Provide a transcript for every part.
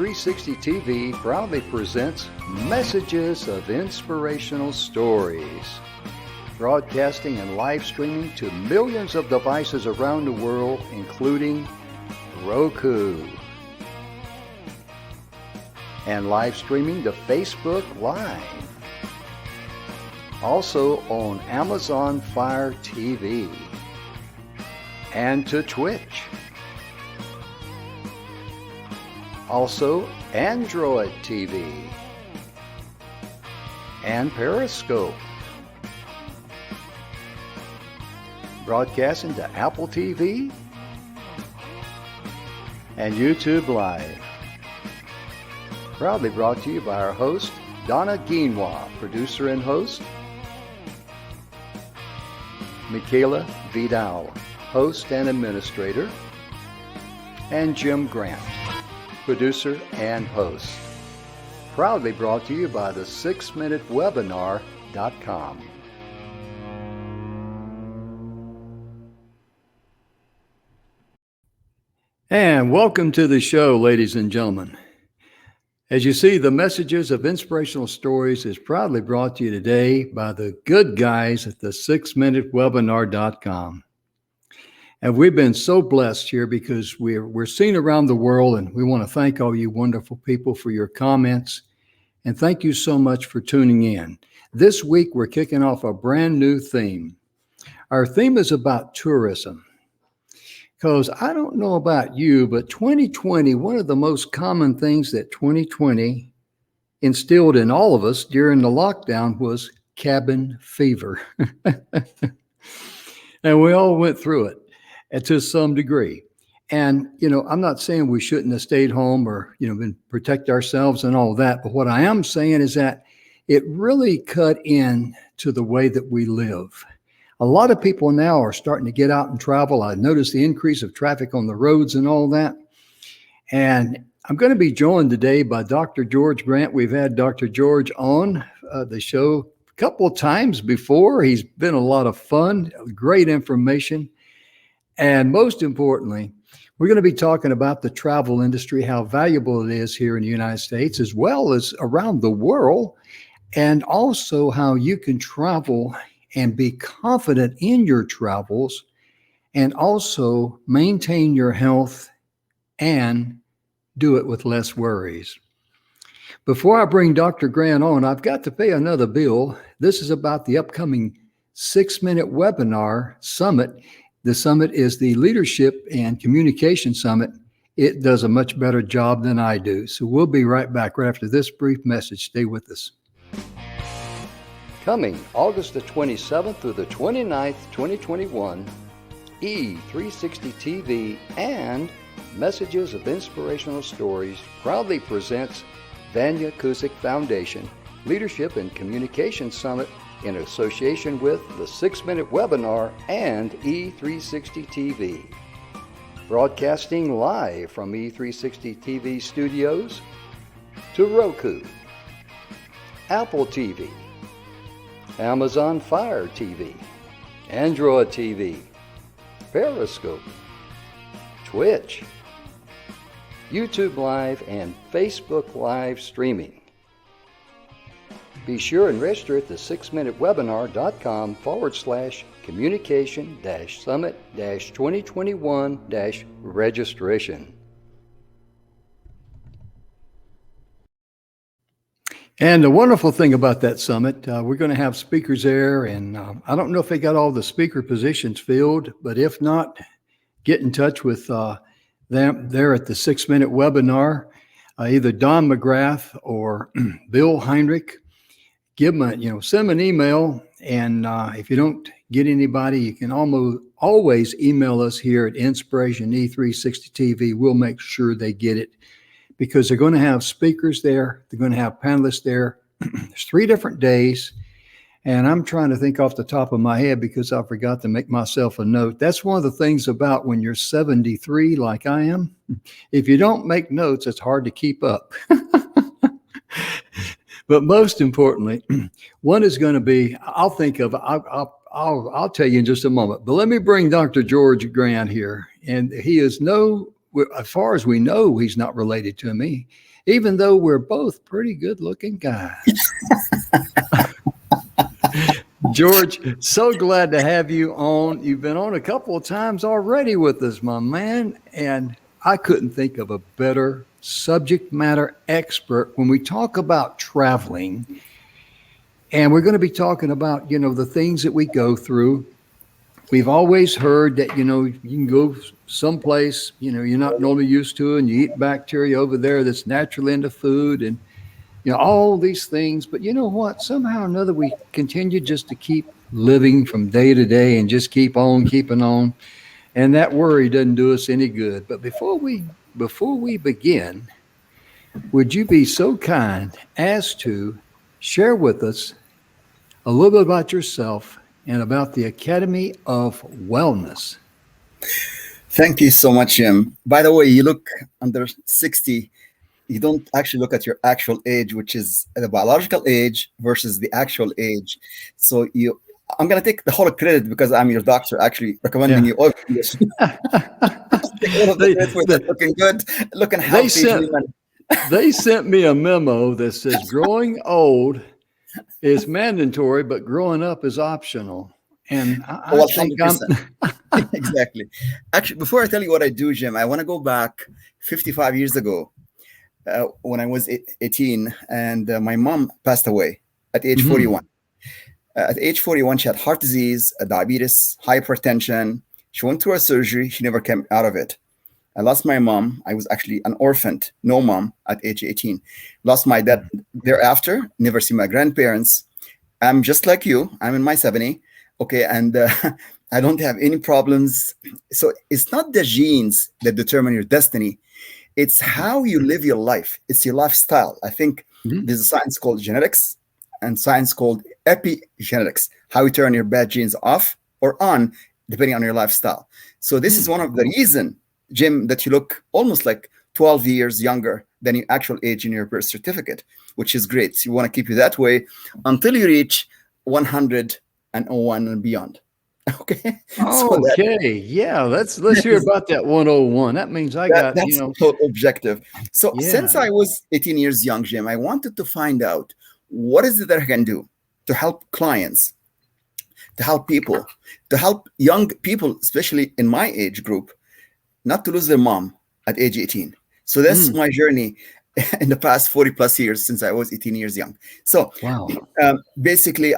E360 TV proudly presents Messages of Inspirational Stories, broadcasting and live streaming to millions of devices around the world, including Roku, and live streaming to Facebook Live. Also on Amazon Fire TV and to Twitch. Also Android TV and Periscope. Broadcasting to Apple TV and YouTube Live. Proudly brought to you by our host, Donna Guinois, producer and host, Michaela Vidal, host and administrator, and Jim Grant, producer and host. Proudly brought to you by the 6minutewebinar.com. And welcome to the show, ladies and gentlemen. As you see, the Messages of Inspirational Stories is proudly brought to you today by the good guys at the 6minutewebinar.com. And we've been so blessed here because we're seen around the world, and we want to thank all you wonderful people for your comments. And thank you so much for tuning in. This week, we're kicking off a brand new theme. Our theme is about tourism. Because I don't know about you, but 2020, one of the most common things that 2020 instilled in all of us during the lockdown was cabin fever. And we all went through it to some degree. And, I'm not saying we shouldn't have stayed home or, been protect ourselves and all that. But what I am saying is that it really cut in to the way that we live. A lot of people now are starting to get out and travel. I noticed the increase of traffic on the roads and all that. And I'm going to be joined today by Dr. George Grant. We've had Dr. George on the show a couple of times before. He's been a lot of fun, great information. And most importantly, we're going to be talking about the travel industry, how valuable it is here in the United States, as well as around the world, and also how you can travel and be confident in your travels, and also maintain your health and do it with less worries. Before I bring Dr. Grant on, I've got to pay another bill. This is about the upcoming 6-minute webinar summit. The summit is the Leadership and Communication Summit. It does a much better job than I do. So we'll be right back right after this brief message. Stay with us. Coming August the 27th through the 29th, 2021, E360 TV and Messages of Inspirational Stories proudly presents Vanya Cusick Foundation Leadership and Communication Summit in association with the 6-minute webinar and E360 TV. Broadcasting live from E360 TV studios to Roku, Apple TV, Amazon Fire TV, Android TV, Periscope, Twitch, YouTube Live, and Facebook Live streaming. Be sure and register at the 6minutewebinar.com/communication-summit-2021-registration. And the wonderful thing about that summit, we're going to have speakers there, and I don't know if they got all the speaker positions filled, but if not, get in touch with them there at the 6-minute webinar, either Don McGrath or Bill Heinrich. Give them send them an email, and if you don't get anybody, you can always email us here at Inspiration E360 TV. We'll make sure they get it, because they're going to have speakers there. They're going to have panelists there. There's 3 different days. And I'm trying to think off the top of my head because I forgot to make myself a note. That's one of the things about when you're 73 like I am. If you don't make notes, it's hard to keep up. But most importantly, one is going to be, I'll tell you in just a moment. But let me bring Dr. George Grant here. And he is no as far as we know, he's not related to me, even though we're both pretty good looking guys. George, so glad to have you on. You've been on a couple of times already with us, my man, and I couldn't think of a better subject matter expert when we talk about traveling. And we're going to be talking about, the things that we go through. We've always heard that, you can go someplace, you're not normally used to, and you eat bacteria over there that's naturally in the food, and all these things. But you know what? Somehow or another, we continue just to keep living from day to day and just keep on keeping on. And that worry doesn't do us any good. But before we begin, would you be so kind as to share with us a little bit about yourself and about the Academy of Wellness? Thank you so much, Jim. By the way, you look under 60. You don't actually look at your actual age, which is the biological age versus the actual age. So I'm going to take the whole credit because I'm your doctor, actually recommending you all this. Looking good, looking healthy. They sent me a memo that says growing old is mandatory, but growing up is optional. And I think exactly. Actually, before I tell you what I do, Jim, I want to go back 55 years ago. When I was 18, and my mom passed away at age 41. At age 41, she had heart disease, diabetes, hypertension. She went through a surgery. She never came out of it. I lost my mom. I was actually an orphan, no mom, at age 18. Lost my dad thereafter, never see my grandparents. I'm just like you. I'm in my 70. Okay, and I don't have any problems. So it's not the genes that determine your destiny. It's how you live your life. It's your lifestyle. I think there's a science called genetics and science called epigenetics, how you turn your bad genes off or on, depending on your lifestyle. So this is one of the reasons, Jim, that you look almost like 12 years younger than your actual age in your birth certificate, which is great. So you want to keep you that way until you reach 101 and beyond. Okay. Yeah. Let's hear about that 101. That means that's so objective. So since I was 18 years young, Jim, I wanted to find out what is it that I can do to help clients, to help people, to help young people, especially in my age group, not to lose their mom at age 18. So that's my journey in the past 40 plus years since I was 18 years young. So basically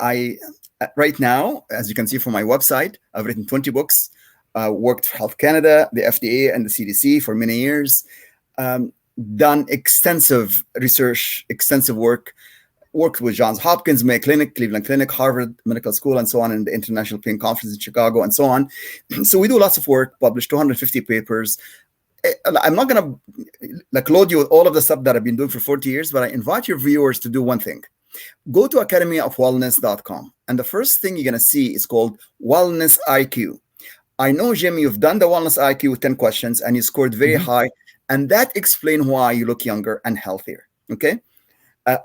right now, as you can see from my website, I've written 20 books, worked for Health Canada, the FDA, and the CDC for many years, done extensive research, extensive work, worked with Johns Hopkins, Mayo Clinic, Cleveland Clinic, Harvard Medical School, and so on, and the International Pain Conference in Chicago, and so on. So we do lots of work, published 250 papers. I'm not going to load you with all of the stuff that I've been doing for 40 years, but I invite your viewers to do one thing. Go to academyofwellness.com, and the first thing you're going to see is called Wellness IQ. I know, Jim, you've done the Wellness IQ with 10 questions, and you scored very high, and that explains why you look younger and healthier, okay?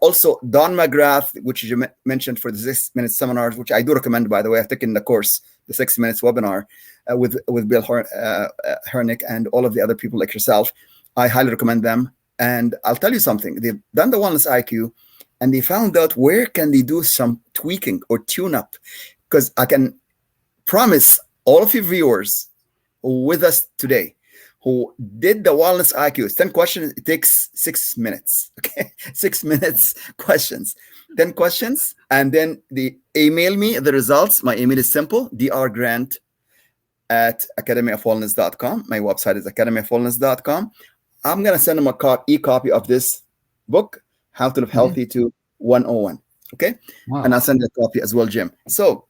Also, Don McGrath, which you mentioned for the 6-minute seminars, which I do recommend, by the way. I've taken the course, the 6 minutes webinar with Bill Hernick and all of the other people like yourself. I highly recommend them. And I'll tell you something. They've done the Wellness IQ, and they found out where can they do some tweaking or tune up. Because I can promise all of you viewers with us today who did the Wellness IQ, it's 10 questions, it takes 6 minutes, okay? 6 minutes questions, 10 questions, and then they email me the results. My email is simple, drgrant@academyofwellness.com. My website is academyofwellness.com. I'm going to send them a e-copy of this book, How to Live Healthy to 101, okay? Wow. And I'll send a copy as well, Jim. So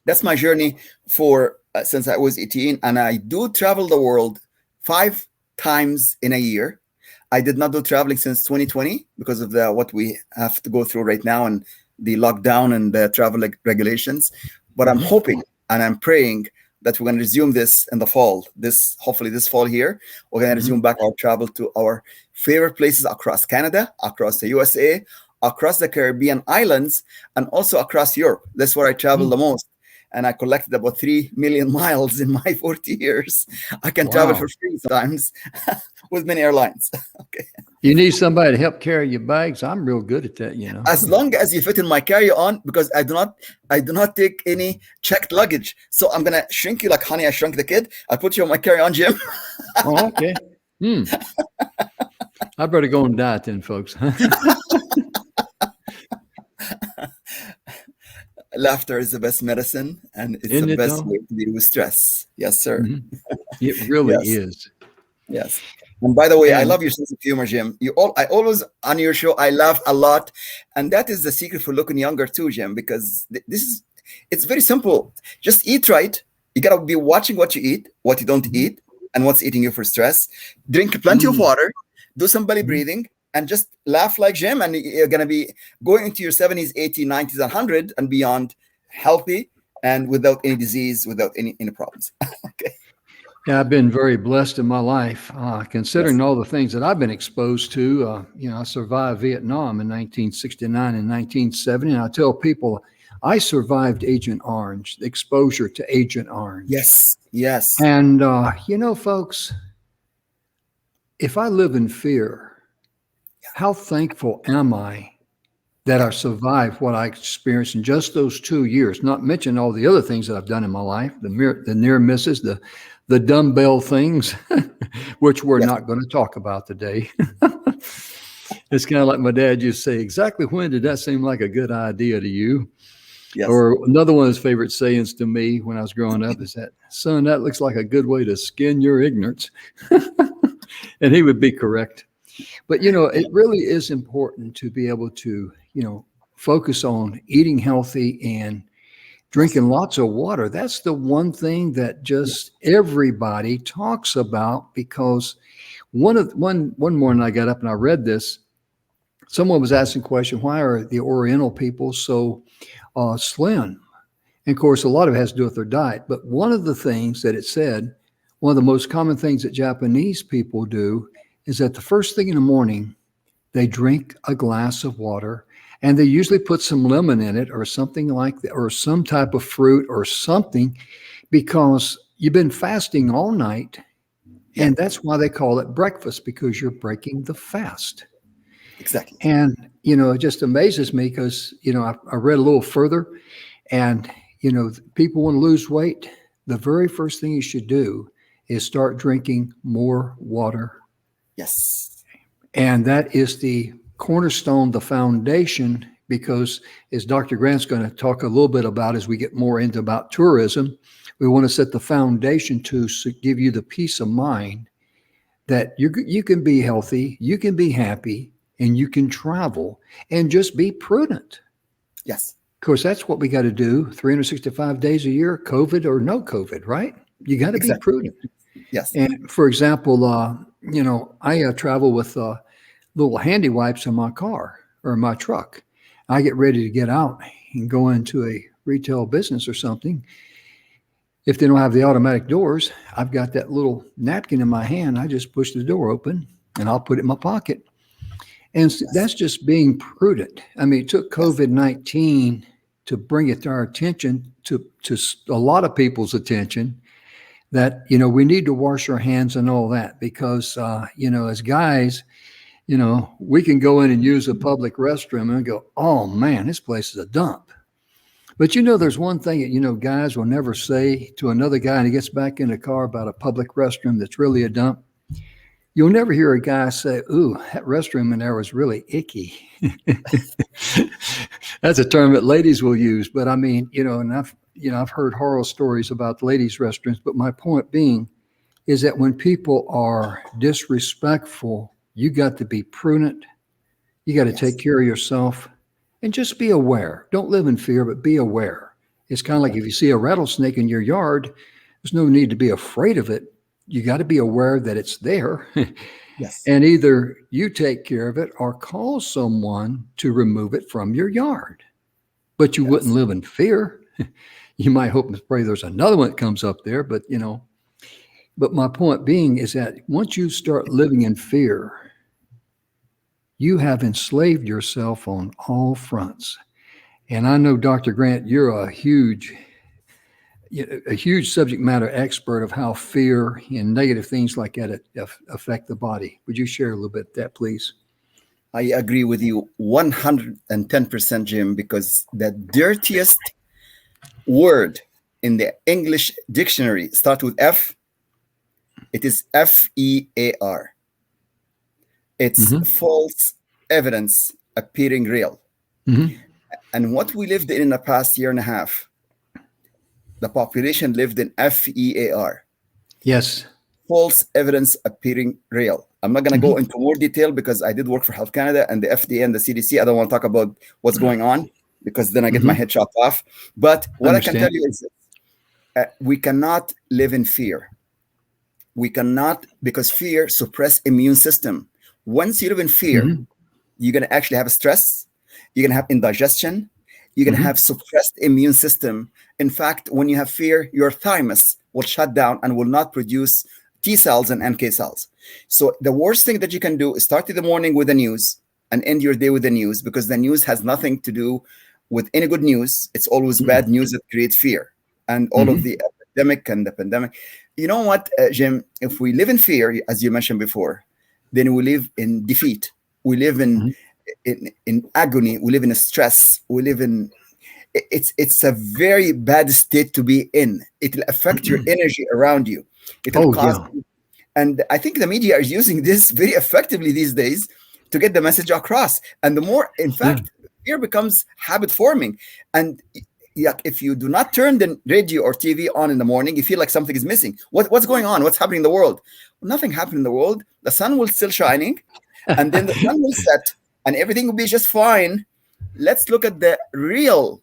that's my journey for since I was 18, and I do travel the world 5 times in a year. I did not do traveling since 2020 because of what we have to go through right now and the lockdown and the travel regulations. But I'm hoping and I'm praying that we're going to resume this in the fall. Hopefully this fall here, we're going to resume back our travel to our favorite places across Canada, across the USA, across the Caribbean islands, and also across Europe. That's where I travel the most. and I collected about 3 million miles in my 40 years. I can travel for free sometimes with many airlines. Okay. You need somebody to help carry your bags. I'm real good at that, you know. As long as you fit in my carry-on, because I do not take any checked luggage. So I'm gonna shrink you like Honey, I Shrunk the Kid. I'll put you on my carry-on, Jim. Oh, okay. I better go on diet then, folks. Laughter is the best medicine, and it's Isn't the it best though? way to deal with stress. Yes, sir. Mm-hmm. It really Yes. is. Yes. And by the way, I And love your sense of humor, Jim. I always on your show, I laugh a lot, and that is the secret for looking younger too, Jim. Because it's very simple. Just eat right. You gotta be watching what you eat, what you don't eat, and what's eating you for stress. Drink plenty of water. Do some belly breathing, and just laugh like Jim. And you're gonna be going into your 70s, 80s, 90s, 100 and beyond, healthy and without any disease, without any problems. Okay. yeah, I've been very blessed in my life, considering all the things that I've been exposed to. You know, I survived Vietnam in 1969 and 1970. And I tell people I survived Agent Orange, the exposure to Agent Orange. Yes. Yes. And, you know, folks, if I live in fear, how thankful am I that I survived what I experienced in just those 2 years, not mention all the other things that I've done in my life, the near misses, the dumbbell things, which we're not going to talk about today. It's kind of like my dad used to say, exactly when did that seem like a good idea to you? Yes. Or another one of his favorite sayings to me when I was growing up is that, son, that looks like a good way to skin your ignorance. And he would be correct. But, you know, it really is important to be able to, you know, focus on eating healthy and drinking lots of water. That's the one thing that just everybody talks about, because one morning I got up and I read this. Someone was asking the question, why are the Oriental people so slim? And of course, a lot of it has to do with their diet. But one of the things that it said, one of the most common things that Japanese people do is that the first thing in the morning, they drink a glass of water, and they usually put some lemon in it or something like that, or some type of fruit or something, because you've been fasting all night. And that's why they call it breakfast, because you're breaking the fast. Exactly. And, you know, it just amazes me because, you know, I read a little further, and, you know, people want to lose weight. The very first thing you should do is start drinking more water. Yes. And that is the cornerstone, the foundation, because as Dr. Grant's going to talk a little bit about as we get more into about tourism, we want to set the foundation to give you the peace of mind that you can be healthy, you can be happy, and you can travel, and just be prudent. Yes. Of course, that's what we got to do 365 days a year, COVID or no COVID, right? You got to be prudent. Yes. And for example, you know, I travel with little handy wipes in my car or my truck. I get ready to get out and go into a retail business or something. If they don't have the automatic doors, I've got that little napkin in my hand. I just push the door open and I'll put it in my pocket. And that's just being prudent. I mean, it took COVID-19 to bring it to our attention, to a lot of people's attention, that, you know, we need to wash our hands and all that, because, you know, as guys, you know, we can go in and use a public restroom and go, oh man, this place is a dump. But, you know, there's one thing that, you know, guys will never say to another guy and he gets back in the car about a public restroom that's really a dump. You'll never hear a guy say, ooh, that restroom in there was really icky. That's a term that ladies will use. But I mean, you know, and I've heard horror stories about ladies' restrooms. But my point being is that when people are disrespectful, you got to be prudent. You got to take care of yourself and just be aware. Don't live in fear, but be aware. It's kind of like if you see a rattlesnake in your yard, there's no need to be afraid of it. You got to be aware that it's there. Yes. And either you take care of it or call someone to remove it from your yard. But you wouldn't live in fear. You might hope and pray there's another one that comes up there, but you know. But my point being is that once you start living in fear, you have enslaved yourself on all fronts. And I know, Dr. Grant, you're a huge a huge subject matter expert of how fear and negative things like that affect the body. Would you share a little bit of that, please? I agree with you 110%, Jim, because the dirtiest word in the English dictionary starts with F. It is FEAR. It's false evidence appearing real. And what we lived in the past year and a half, the population lived in FEAR. Yes. False evidence appearing real. I'm not going to go into more detail because I did work for Health Canada and the FDA and the CDC. I don't want to talk about what's going on because then I get my head chopped off. But what I can tell you is we cannot live in fear. We cannot, because fear suppresses immune system. Once you live in fear, you're going to actually have stress. You're going to have indigestion. You're going to have suppressed immune system. In fact, when you have fear, your thymus will shut down and will not produce T cells and NK cells. So the worst thing that you can do is start in the morning with the news and end your day with the news, because the news has nothing to do with any good news. It's always bad news that creates fear and all of the epidemic and the pandemic. You know what, Jim? If we live in fear, as you mentioned before, then we live in defeat. We live in agony. We live in stress. We live in. It's a very bad state to be in. It will affect your energy around you. It will cause. And I think the media is using this very effectively these days to get the message across. And the more, in fact, fear becomes habit forming. And if you do not turn the radio or TV on in the morning, you feel like something is missing. What's going on? What's happening in the world? Well, nothing happened in the world. The sun will still shining, and then the sun will set, and everything will be just fine. Let's look at the real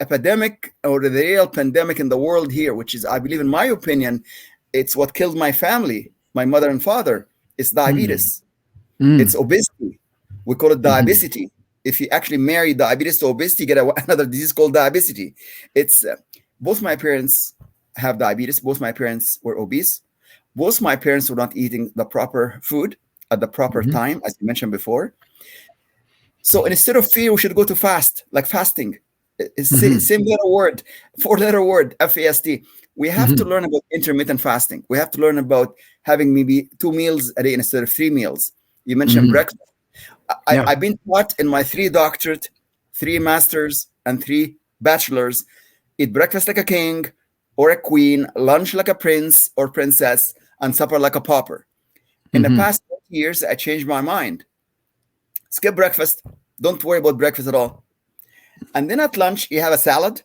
epidemic or the real pandemic in the world here, which is, I believe, in my opinion, it's what killed my family, my mother and father. It's diabetes. It's obesity. We call it diabesity. If you actually marry diabetes to obesity, you get another disease called diabesity. It's both my parents have diabetes. Both my parents were obese. Both my parents were not eating the proper food at the proper time, as you mentioned before. So instead of fear, we should go to fast, like fasting. It's same letter word, 4-letter word, FAST. We have to learn about intermittent fasting. We have to learn about having maybe 2 meals a day instead of 3 meals. You mentioned breakfast. I've been taught in my 3 doctorate, 3 masters, and 3 bachelors, eat breakfast like a king or a queen, lunch like a prince or princess, and supper like a pauper. In the past 20 years, I changed my mind. Skip breakfast. Don't worry about breakfast at all. And then at lunch, you have a salad.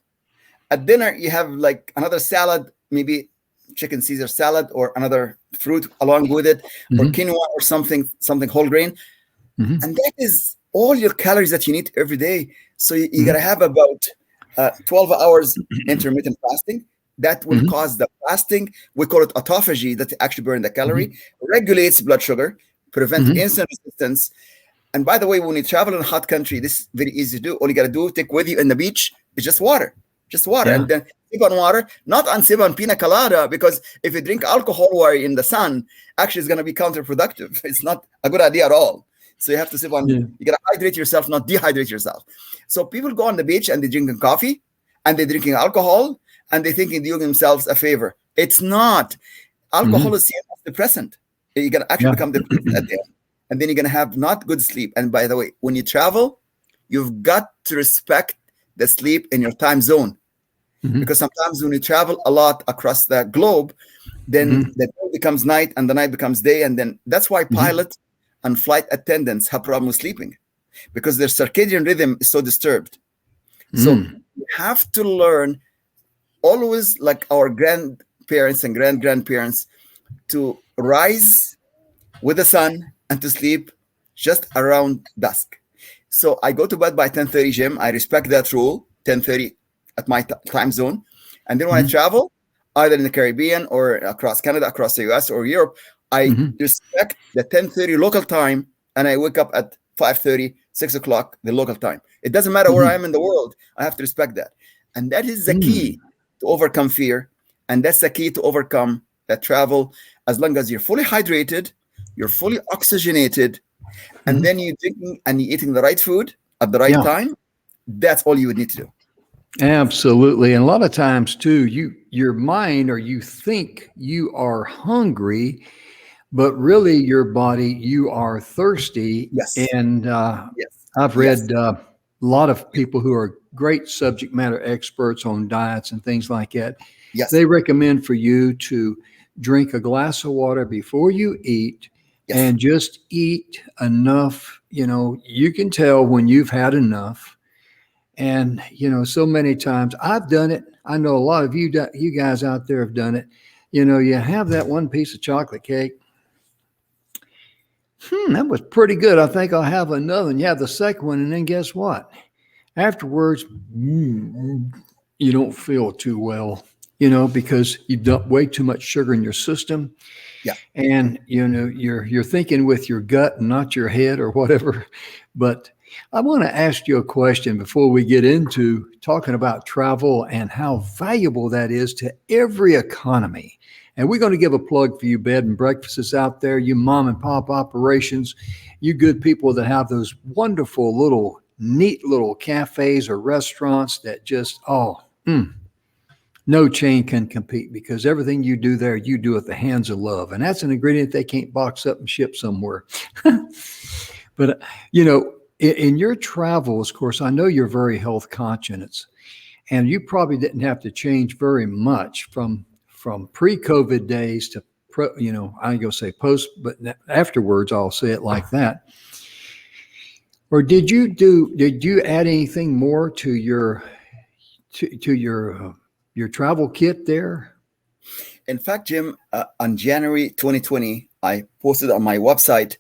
At dinner, you have like another salad, maybe chicken Caesar salad or another fruit along with it, or quinoa or something whole grain. And that is all your calories that you need every day. So you got to have about 12 hours intermittent fasting. That will cause the fasting. We call it autophagy, that actually burn the calorie, regulates blood sugar, prevent insulin resistance. And by the way, when you travel in a hot country, this is very easy to do. All you got to do, take with you in the beach, is just water. Just water. And then sip on water, not on sip on pina colada, because if you drink alcohol while you're in the sun, actually it's going to be counterproductive. It's not a good idea at all. So you have to sip on, you got to hydrate yourself, not dehydrate yourself. So people go on the beach and they're drinking coffee and they're drinking alcohol and they're thinking they're doing themselves a favor. It's not. Alcohol is seen as depressant. You're going to actually become depressed at the end. And then you're going to have not good sleep. And by the way, when you travel, you've got to respect the sleep in your time zone. Because sometimes when you travel a lot across the globe, then the day becomes night and the night becomes day. And then that's why pilots and flight attendants have problems with sleeping, because their circadian rhythm is so disturbed. So you have to learn always, like our grandparents and grandparents, to rise with the sun and to sleep just around dusk. So I go to bed by 10:30, Jim. I respect that rule, 10:30 at my time zone. And then when I travel, either in the Caribbean or across Canada, across the US or Europe, I respect the 10:30 local time, and I wake up at 5:30, 6 o'clock, the local time. It doesn't matter where I am in the world. I have to respect that. And that is the key to overcome fear. And that's the key to overcome that travel. As long as you're fully hydrated, you're fully oxygenated, and then you're drinking and you're eating the right food at the right time, that's all you would need to do. Absolutely. And a lot of times too, your mind or you think you are hungry, but really your body, you are thirsty. Yes, And yes, I've yes, read a lot of people who are great subject matter experts on diets and things like that. yes, They recommend for you to drink a glass of water before you eat yes. and just eat enough. You can tell when you've had enough. And, so many times I've done it. I know a lot of you guys out there have done it. You have that one piece of chocolate cake. That was pretty good. I think I'll have another. And you have the second one. And then guess what? Afterwards, you don't feel too well, because you've dumped way too much sugar in your system. Yeah. And, you're thinking with your gut and not your head or whatever. But I want to ask you a question before we get into talking about travel and how valuable that is to every economy. And we're going to give a plug for you bed and breakfasts out there, you mom and pop operations, you good people that have those wonderful little, neat little cafes or restaurants that just, no chain can compete because everything you do there, you do at the hands of love. And that's an ingredient they can't box up and ship somewhere. But, in your travels, of course, I know you're very health conscious, and you probably didn't have to change very much from pre-COVID days to I'm going to say post, but afterwards I'll say it like that. Or did you add anything more to your travel kit there? In fact, Jim, on January 2020, I posted on my website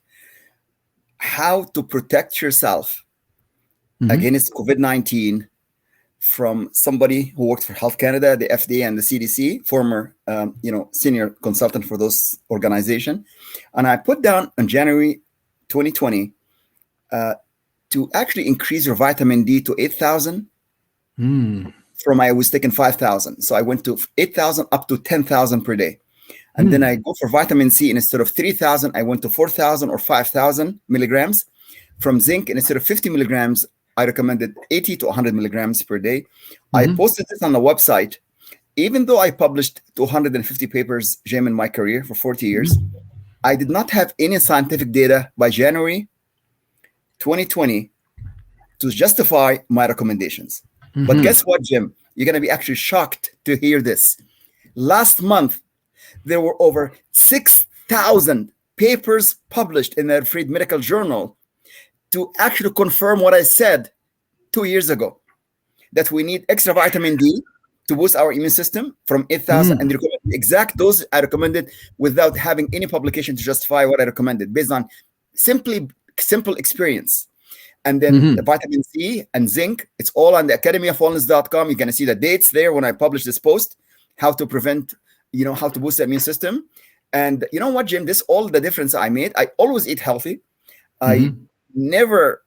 how to protect yourself against COVID-19 from somebody who worked for Health Canada, the FDA, and the CDC, former senior consultant for those organizations. And I put down on January 2020 to actually increase your vitamin D to 8,000 from I was taking 5,000. So I went to 8,000 up to 10,000 per day. And then I go for vitamin C, and instead of 3,000, I went to 4,000 or 5,000 milligrams. From zinc, and instead of 50 milligrams, I recommended 80 to 100 milligrams per day. I posted this on the website. Even though I published 250 papers, Jim, in my career for 40 years, I did not have any scientific data by January 2020 to justify my recommendations. But guess what, Jim? You're going to be actually shocked to hear this. Last month, there were over 6,000 papers published in the Fried Medical Journal to actually confirm what I said 2 years ago, that we need extra vitamin D to boost our immune system from 8,000 and the exact dose I recommended without having any publication to justify what I recommended based on simple experience. And then the vitamin C and zinc, it's all on the academyofwellness.com. You're going to see the dates there when I publish this post, how to prevent, how to boost the immune system. And you know what, Jim, this all the difference I made. I always eat healthy. I never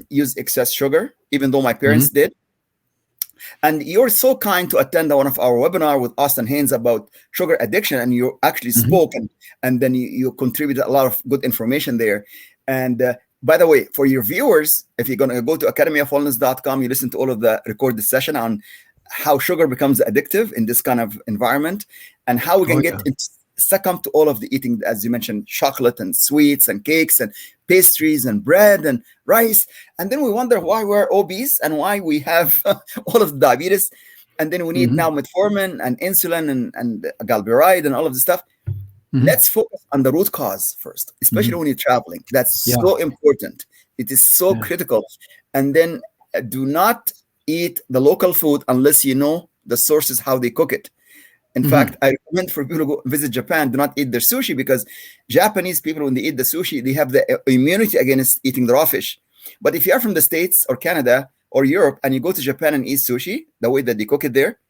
use excess sugar, even though my parents did. And you're so kind to attend one of our webinar with Austin Haynes about sugar addiction, and you actually spoke, and then you contributed a lot of good information there. And by the way, for your viewers, if you're going to go to academyofwellness.com, you listen to all of the recorded session on how sugar becomes addictive in this kind of environment, and how we can succumb to all of the eating, as you mentioned, chocolate and sweets and cakes and pastries and bread and rice. And then we wonder why we're obese and why we have all of the diabetes. And then we need now metformin and insulin and glyburide and all of the stuff. Let's focus on the root cause first, especially when you're traveling. That's so important. It is so critical. And then do not eat the local food unless you know the sources, how they cook it. In fact, I recommend for people to go visit Japan, do not eat their sushi, because Japanese people, when they eat the sushi, they have the immunity against eating the raw fish. But if you are from the States or Canada or Europe and you go to Japan and eat sushi, the way that they cook it there,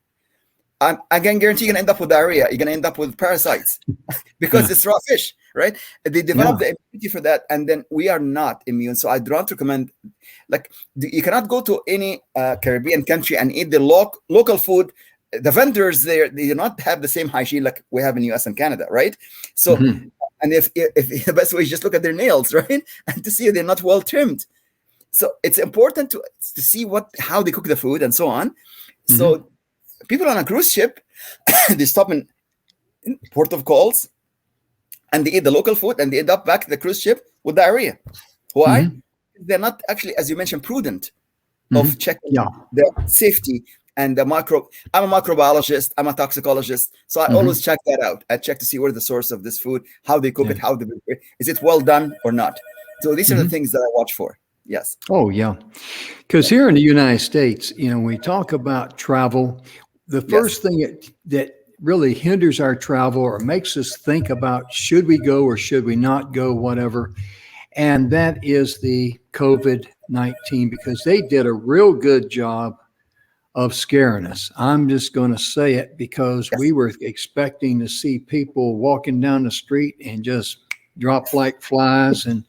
I can guarantee you're going to end up with diarrhea. You're going to end up with parasites because it's raw fish, right? They develop the immunity for that, and then we are not immune. So I do not recommend, you cannot go to any Caribbean country and eat the local food. The vendors there, they do not have the same hygiene like we have in US and Canada, right? So, and if the best way is just look at their nails, right? And to see they're not well trimmed. So it's important to see how they cook the food and so on. So people on a cruise ship, they stop in port of calls and they eat the local food and they end up back at the cruise ship with diarrhea. Why? They're not actually, as you mentioned, prudent of checking the safety and the micro. I'm a microbiologist, I'm a toxicologist, so I always check that out. I check to see where the source of this food, how they cook it, how they prepare it, is it well done or not. So these are the things that I watch for. Yes. Oh, yeah. Because here in the United States, when we talk about travel, the first thing that really hinders our travel or makes us think about should we go or should we not go, whatever, and that is the COVID-19, because they did a real good job of scaring us. I'm just going to say it, because we were expecting to see people walking down the street and just drop like flies and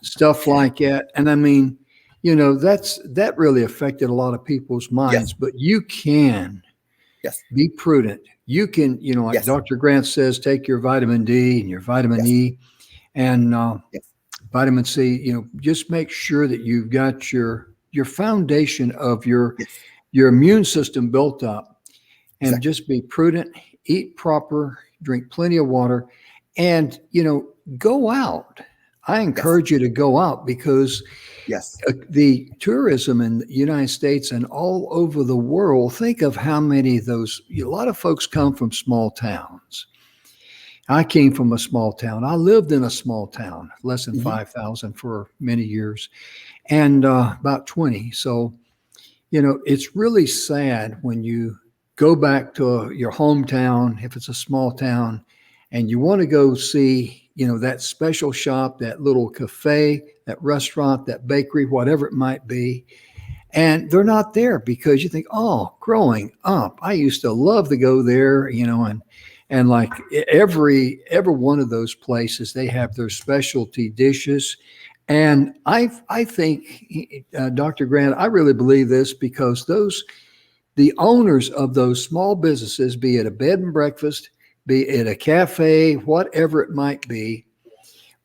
stuff like that. And I mean, that really affected a lot of people's minds, but you can be prudent. You can, like Dr. Grant says, take your vitamin D and your vitamin E and vitamin C, just make sure that you've got your foundation of your immune system built up, and just be prudent, eat proper, drink plenty of water, and, go out. I encourage you to go out, because the tourism in the United States and all over the world, think of how many of those, a lot of folks come from small towns. I came from a small town. I lived in a small town, less than 5,000 for many years, and about 20. So, it's really sad when you go back to your hometown, if it's a small town, and you want to go see, that special shop, that little cafe, that restaurant, that bakery, whatever it might be. And they're not there, because you think, oh, growing up, I used to love to go there, and like every one of those places, they have their specialty dishes. And I think, Dr. Grant, I really believe this, because the owners of those small businesses, be it a bed and breakfast, be it a cafe, whatever it might be,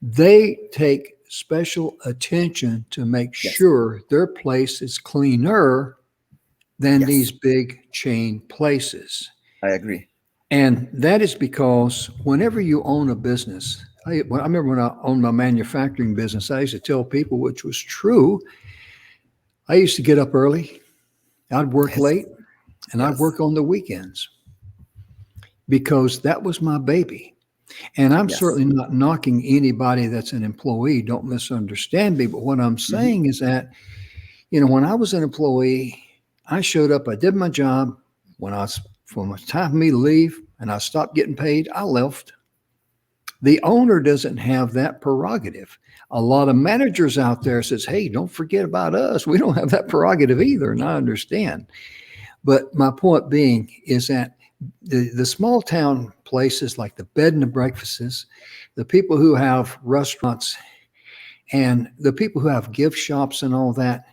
they take special attention to make sure their place is cleaner than these big chain places. I agree. And that is because whenever you own a business, I remember when I owned my manufacturing business, I used to tell people, which was true, I used to get up early, I'd work late, and I'd work on the weekends, because that was my baby. And I'm certainly not knocking anybody that's an employee. Don't misunderstand me. But what I'm saying is that, when I was an employee, I showed up, I did my job. When it was time for me to leave and I stopped getting paid, I left. The owner doesn't have that prerogative. A lot of managers out there says, hey, don't forget about us. We don't have that prerogative either. And I understand. But my point being is that the small town places, like the bed and the breakfasts, the people who have restaurants, and the people who have gift shops and all that,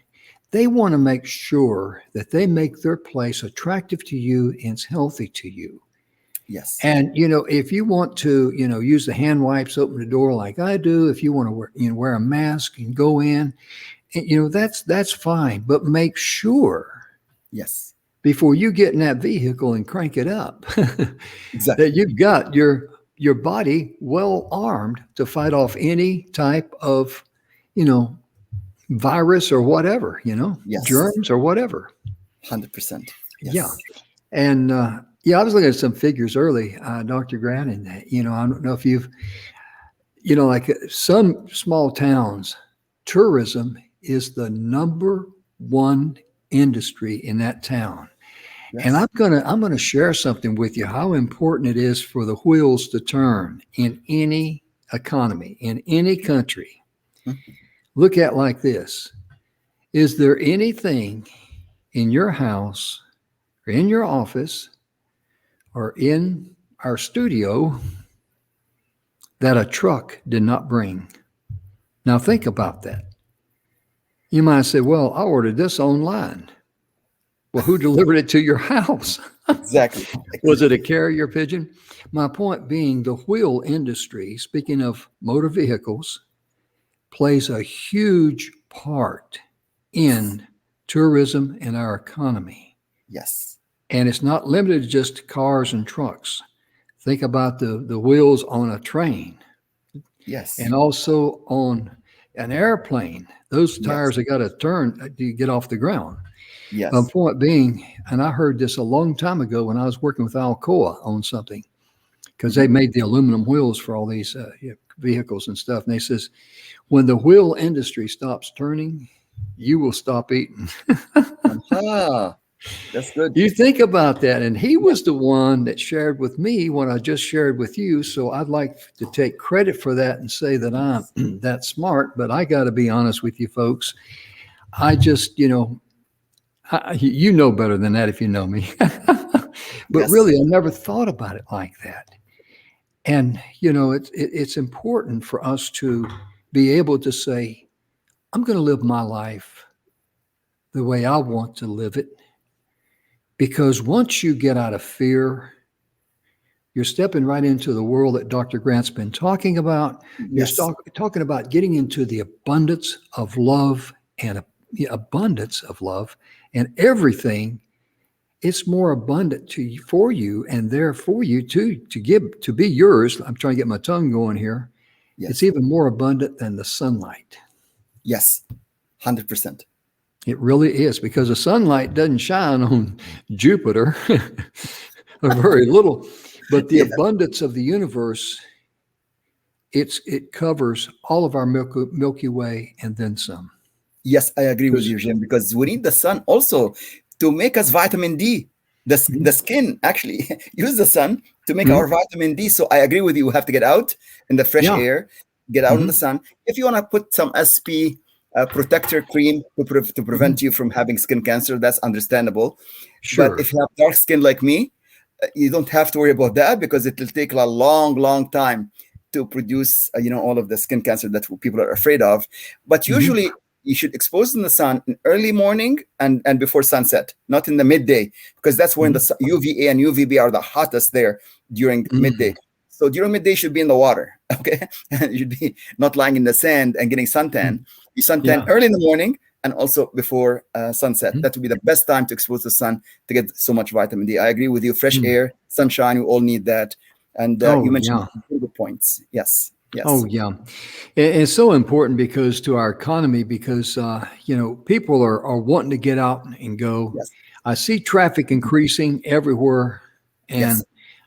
they want to make sure that they make their place attractive to you and it's healthy to you. Yes. And, if you want to, use the hand wipes, open the door like I do, if you want to wear a mask and go in, that's fine. But make sure. Yes. Before you get in that vehicle and crank it up, that you've got your body well armed to fight off any type of, virus or whatever, germs or whatever. 100%. Yes. Yeah. And I was looking at some figures early, Dr. Grant, and I don't know if you've, like some small towns, tourism is the number one industry in that town. Yes. And I'm gonna share something with you, how important it is for the wheels to turn in any economy, in any country. Mm-hmm. Look at like this. Is there anything in your house or in your office or in our studio that a truck did not bring? Now think about that. You might say, well, I ordered this online. Well, who delivered it to your house? Exactly. Was it a carrier pigeon? My point being, the wheel industry, speaking of motor vehicles, plays a huge part in tourism and our economy. Yes. And it's not limited to just cars and trucks. Think about the wheels on a train Yes. and also on an airplane. Those Yes. tires have got to turn to get off the ground. Yes. Point being, and I heard this a long time ago when I was working with Alcoa on something, because they made the aluminum wheels for all these vehicles and stuff. And they says, when the wheel industry stops turning, you will stop eating. Ah, that's good. You think about that. And he was the one that shared with me what I just shared with you. So I'd like to take credit for that and say that I'm that smart. But I got to be honest with you folks. I just, you know better than that if you know me. But Yes. really, I never thought about it like that. And, you know, it's important for us to be able to say, I'm going to live my life the way I want to live it. Because once you get out of fear, you're stepping right into the world that Dr. Grant's been talking about. Yes. You're talking about getting into the abundance of love and everything. It's more abundant for you and there for you to be yours. I'm trying to get my tongue going here. Yes. It's even more abundant than the sunlight. Yes. 100%. It really is, because the sunlight doesn't shine on Jupiter or very little, but the abundance of the universe, it covers all of our Milky Way and then some. Yes, I agree with you, Jim, because we need the sun also to make us vitamin D. The skin actually use the sun to make our vitamin D. So I agree with you. We have to get out in the fresh air, get out in the sun. If you want to put some SP protector cream to prevent you from having skin cancer, that's understandable. Sure. But if you have dark skin like me, you don't have to worry about that, because it will take a long time to produce, all of the skin cancer that people are afraid of. But usually you should expose in the sun in early morning and before sunset, not in the midday, because that's when the UVA and UVB are the hottest there during midday. So during midday, you should be in the water, okay? You should be not lying in the sand and getting suntan. You suntan early in the morning and also before sunset. That would be the best time to expose the sun to get so much vitamin D. I agree with you. Fresh air, sunshine, we all need that. And you mentioned good points. Yes. Yes. Oh, yeah. It's so important because to our economy, because, people are wanting to get out and go. Yes. I see traffic increasing everywhere. And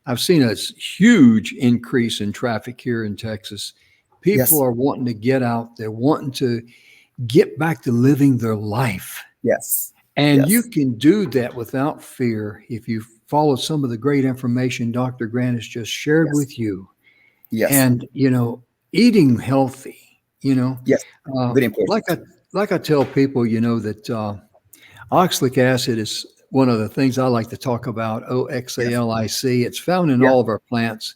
I've seen a huge increase in traffic here in Texas. People are wanting to get out. They're wanting to get back to living their life. Yes. And you can do that without fear if you follow some of the great information Dr. Grant has just shared with you. Yes. And, eating healthy, Yes. Very important. Like I tell people, that oxalic acid is one of the things I like to talk about, oxalic. It's found in all of our plants.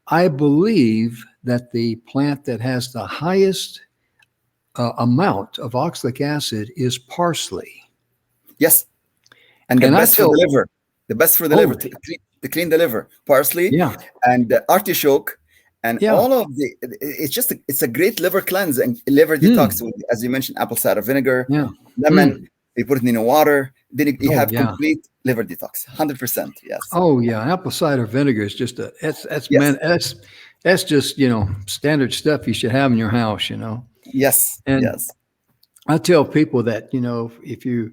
I believe that the plant that has the highest amount of oxalic acid is parsley. Yes. And the best for the liver. The best for the liver, to clean the liver. Parsley and artichoke. And all of it's a great liver cleanse and liver detox. As you mentioned, apple cider vinegar, lemon, you put it in water, then you have complete liver detox. 100%. Yes. Oh yeah. Apple cider vinegar is just that's just, standard stuff you should have in your house, Yes. And I tell people that, if you,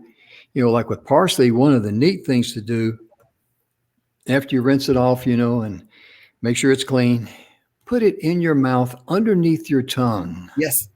like with parsley, one of the neat things to do after you rinse it off, and make sure it's clean, put it in your mouth underneath your tongue. Yes.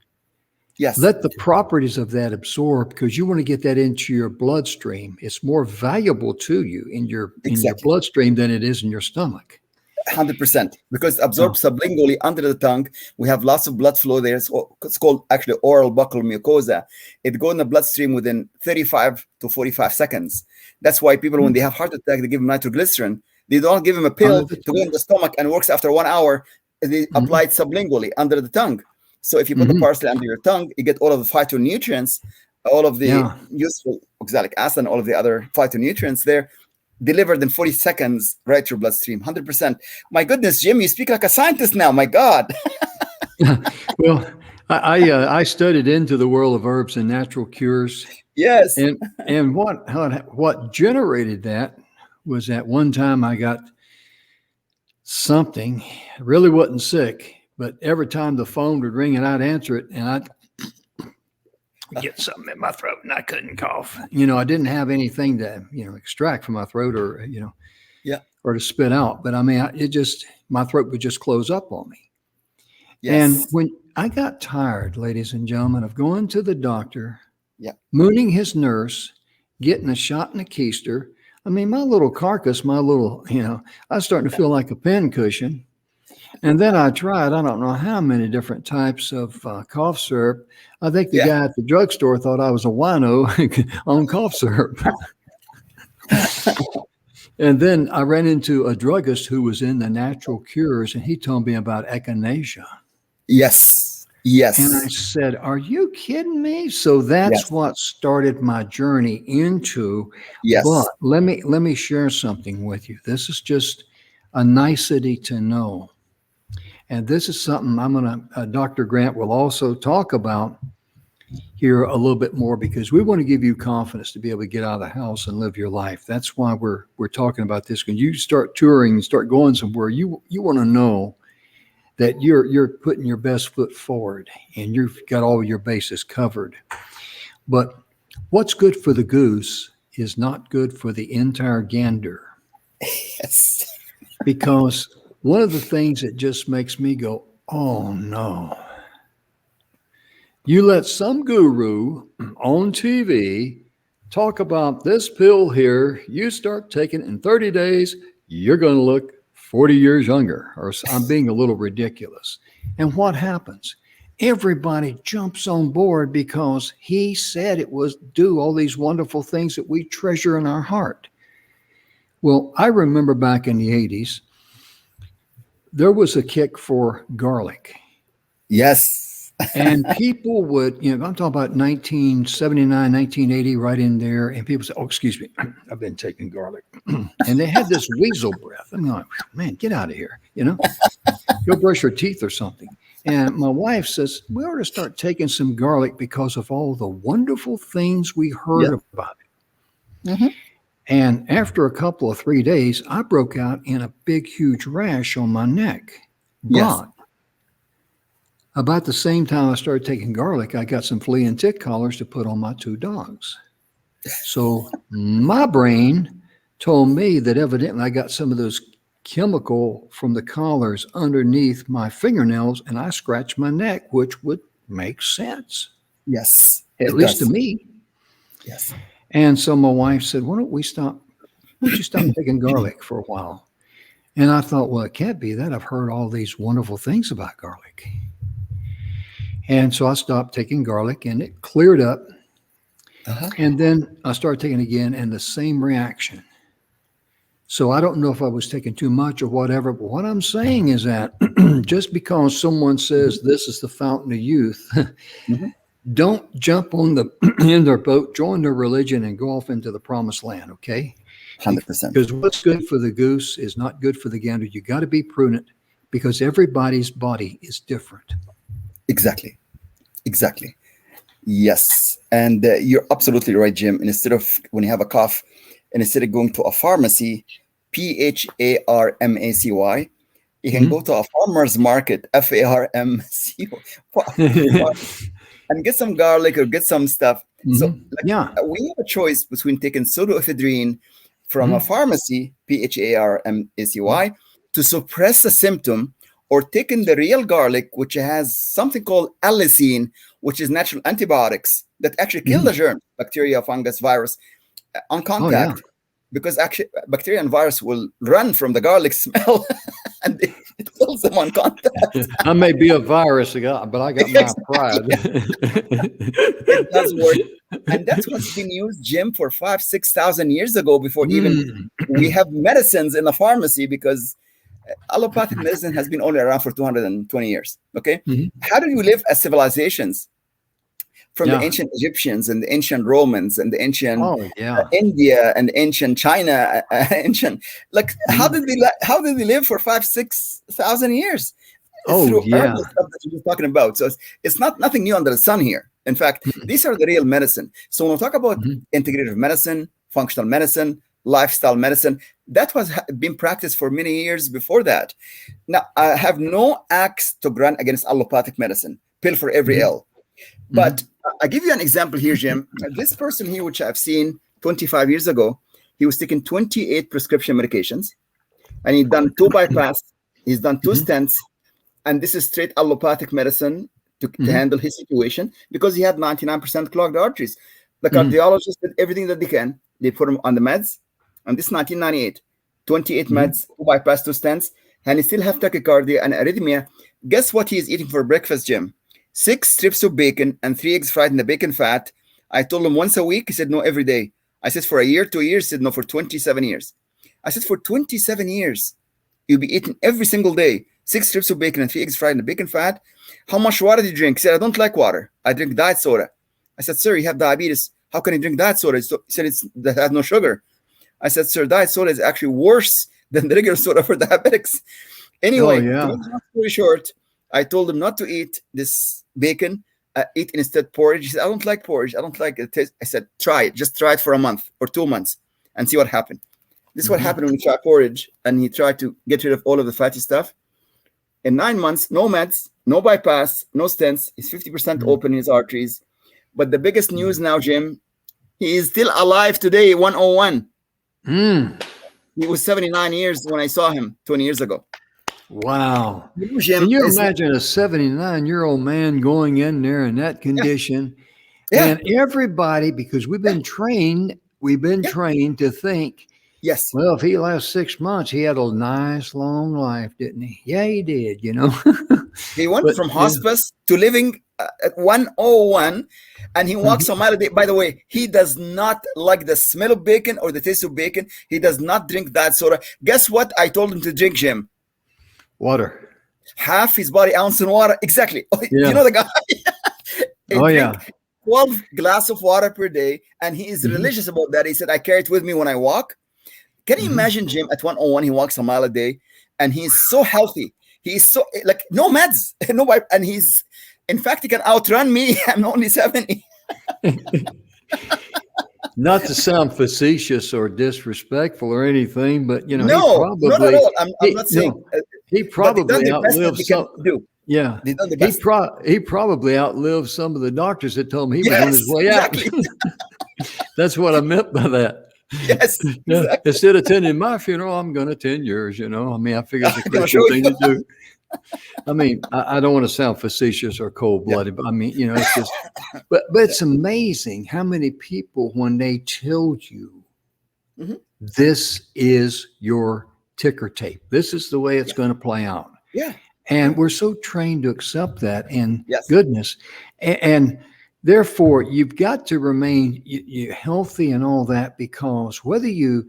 Yes. Let the properties of that absorb, because you want to get that into your bloodstream. It's more valuable to you in your bloodstream than it is in your stomach. 100%, because it absorbs sublingually under the tongue. We have lots of blood flow there. It's called actually oral buccal mucosa. It goes in the bloodstream within 35 to 45 seconds. That's why people, when they have heart attack, they give them nitroglycerin. They don't give them a pill to go in the stomach and works after 1 hour. They apply it sublingually under the tongue. So if you put the parsley under your tongue, you get all of the phytonutrients, all of the useful oxalic acid, and all of the other phytonutrients there, delivered in 40 seconds right to your bloodstream. 100%. My goodness, Jim, you speak like a scientist now. My God. Well, I studied into the world of herbs and natural cures. Yes. And what generated that was that one time I got something, I really wasn't sick, but every time the phone would ring and I'd answer it and I'd get something in my throat and I couldn't cough. I didn't have anything to, extract from my throat or, Yeah. or to spit out. But I mean, my throat would just close up on me. Yes. And when I got tired, ladies and gentlemen, of going to the doctor, yeah, mooning his nurse, getting a shot in a keister. I mean, my little carcass, I was starting to feel like a pin cushion. And then I tried, I don't know how many different types of cough syrup. I think the guy at the drugstore thought I was a wino on cough syrup. And then I ran into a druggist who was in the natural cures, and he told me about echinacea. Yes. Yes. And I said, are you kidding me? So that's what started my journey into. Yes. But let me share something with you. This is just a nicety to know. And this is something Dr. Grant will also talk about here a little bit more, because we want to give you confidence to be able to get out of the house and live your life. That's why we're talking about this. When you start touring and start going somewhere, you want to know that you're putting your best foot forward and you've got all your bases covered. But what's good for the goose is not good for the entire gander. Yes. Because one of the things that just makes me go, oh no. You let some guru on TV talk about this pill here, you start taking it in 30 days, you're going to look 40 years younger, or I'm being a little ridiculous. And what happens? Everybody jumps on board because he said it was do all these wonderful things that we treasure in our heart. Well, I remember back in the 80s, there was a kick for garlic. Yes. And people would, I'm talking about 1979, 1980, right in there. And people say, oh, excuse me, I've been taking garlic. And they had this weasel breath. I'm like, man, get out of here. Go brush your teeth or something. And my wife says, we ought to start taking some garlic because of all the wonderful things we heard about it. Mm-hmm. And after a couple of 3 days, I broke out in a big, huge rash on my neck. But about the same time I started taking garlic, I got some flea and tick collars to put on my 2 dogs. So my brain told me that evidently I got some of those chemical from the collars underneath my fingernails, and I scratched my neck, which would make sense. Yes. At least to me. Yes. And so my wife said, why don't you stop taking garlic for a while? And I thought, well, it can't be that. I've heard all these wonderful things about garlic. And so I stopped taking garlic and it cleared up. Uh-huh. And then I started taking it again and the same reaction. So I don't know if I was taking too much or whatever, but what I'm saying is that just because someone says this is the fountain of youth, don't jump on in their boat, join their religion and go off into the promised land. Okay. 100%. Because what's good for the goose is not good for the gander. You got to be prudent because everybody's body is different. Exactly. Yes. And you're absolutely right, Jim. And instead of when you have a cough, and instead of going to a pharmacy, PHARMACY, you can go to a farmer's market, FARMCY, and get some garlic or get some stuff. So we have a choice between taking pseudoephedrine from a pharmacy, PHARMACY, to suppress a symptom, or taking the real garlic, which has something called allicin, which is natural antibiotics that actually kill the germ, bacteria, fungus, virus, on contact. Because actually bacteria and virus will run from the garlic smell and it kills them on contact. I may be a virus, but I got my pride. It does work. And that's what's been used, Jim, for 5,000-6,000 years ago, before even we have medicines in the pharmacy, because allopathic medicine has been only around for 220 years. Okay. How do you live as civilizations? From the ancient Egyptians and the ancient Romans and the ancient India and ancient China, how did they live for 5,000-6,000 years? Through herbal stuff that you're talking about. So it's nothing new under the sun here. In fact, these are the real medicine. So when we talk about integrative medicine, functional medicine, lifestyle medicine. That was been practiced for many years before that. Now, I have no axe to grind against allopathic medicine, pill for every ill. But I give you an example here, Jim. This person here, which I've seen 25 years ago, he was taking 28 prescription medications, and he'd done 2 bypass, he's done 2 stents, and this is straight allopathic medicine to handle his situation because he had 99% clogged arteries. The cardiologist did everything that they can. They put him on the meds, and this is 1998, 28 meds, 2 bypass, 2 stents, and he still have tachycardia and arrhythmia. Guess what he's eating for breakfast, Jim? 6 strips of bacon and 3 eggs fried in the bacon fat. I told him once a week. He said no every day. I said for a year, 2 years. He said no for 27 years. I said for 27 years, you'll be eating every single day 6 strips of bacon and 3 eggs fried in the bacon fat. How much water do you drink? He said, I don't like water. I drink diet soda. I said, sir, you have diabetes. How can you drink diet soda? He said, that has no sugar. I said, sir, diet soda is actually worse than the regular soda for diabetics. Anyway, long story short, I told him not to eat this bacon, eat instead porridge. He said, I don't like porridge. I don't like it. I said, try it. Just try it for a month or 2 months and see what happened. This is what happened when you try porridge, and he tried to get rid of all of the fatty stuff. In 9 months, no meds, no bypass, no stents. He's 50% open in his arteries. But the biggest news now, Jim, he is still alive today, 101. He was 79 years when I saw him 20 years ago. Wow. Jim, can you imagine a 79-year-old man going in there in that condition? And everybody, because we've been trained to think, well, if he lasts 6 months, he had a nice long life, didn't he? Yeah, he did, you know. He went from hospice to living at 101, and he walks a mile a day. By the way, he does not like the smell of bacon or the taste of bacon. He does not drink that soda. Guess what I told him to drink, Jim? Water. Half his body ounce in water. Exactly. You know the guy? 12 glasses of water per day, and he is religious about that. He said, I carry it with me when I walk. Can you imagine, Jim, at 101, he walks a mile a day, and he's so healthy. He's so, like, no meds, and he's, in fact, he can outrun me. I'm only 70. Not to sound facetious or disrespectful or anything, but, you know, no, not at all. I'm not saying. He probably outlived some. Yeah, he probably outlived some of the doctors that told him he was on his way out. That's what I meant by that. Yes. Exactly. Instead of attending my funeral, I'm going to attend yours. You know, I mean, I figure it's a Christian thing to do. I mean, I don't want to sound facetious or cold-blooded, but I mean, you know, it's just, but it's amazing how many people, when they tell you this is your ticker tape, this is the way it's going to play out. Yeah. And we're so trained to accept that and goodness. And therefore, you've got to remain healthy and all that, because whether you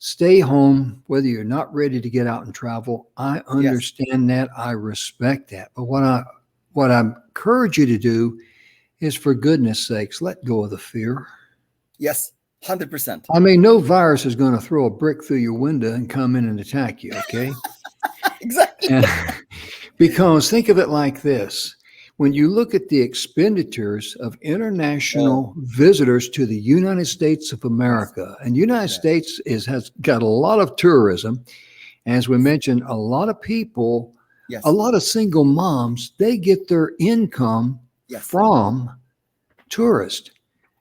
stay home, whether you're not ready to get out and travel, I understand that. I respect that. But what I encourage you to do is, for goodness sakes, let go of the fear. Yes, 100%. I mean, no virus is going to throw a brick through your window and come in and attack you, okay? Exactly. Because think of it like this. When you look at the expenditures of international visitors to the United States of America, and the United States has got a lot of tourism, as we mentioned, a lot of people, a lot of single moms, they get their income from tourists.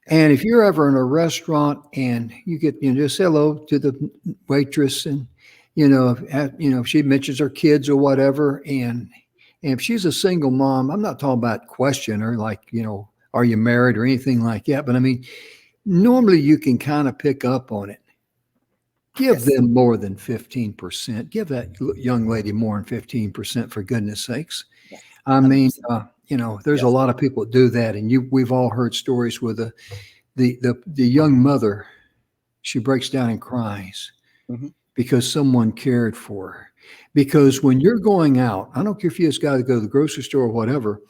And if you're ever in a restaurant and you get, you know, just say hello to the waitress, and if she mentions her kids or whatever, and if she's a single mom, I'm not talking about question her like, you know, are you married or anything like that. But I mean, normally you can kind of pick up on it. Give them more than 15%. Give that young lady more than 15%, for goodness sakes. I mean, there's a lot of people that do that. And we've all heard stories where the young mother, she breaks down and cries because someone cared for her. Because when you're going out, I don't care if you just got to go to the grocery store or whatever,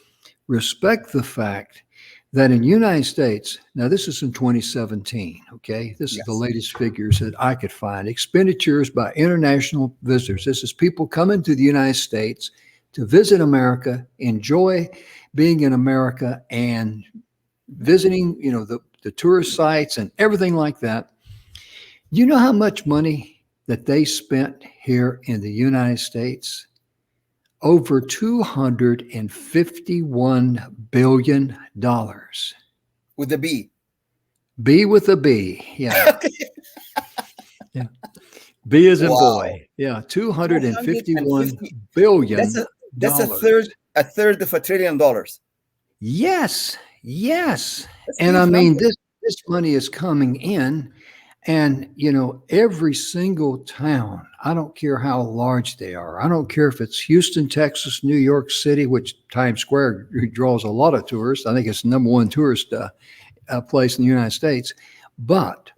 respect the fact that in the United States, now this is in 2017, okay? This is the latest figures that I could find. Expenditures by international visitors. This is people coming to the United States to visit America, enjoy being in America and visiting, you know, the tourist sites and everything like that. You know how much money that they spent here in the United States? Over $251 billion. With the B. B with a B. Yeah. Yeah. B as in Wow. boy. Yeah. $251 $250 billion. That's a third of $1 trillion. Yes. Yes. That's a And I huge mean, number. this money is coming in. And, you know, every single town, I don't care how large they are. I don't care if it's Houston, Texas, New York City, which Times Square draws a lot of tourists. I think it's the number one tourist place in the United States. But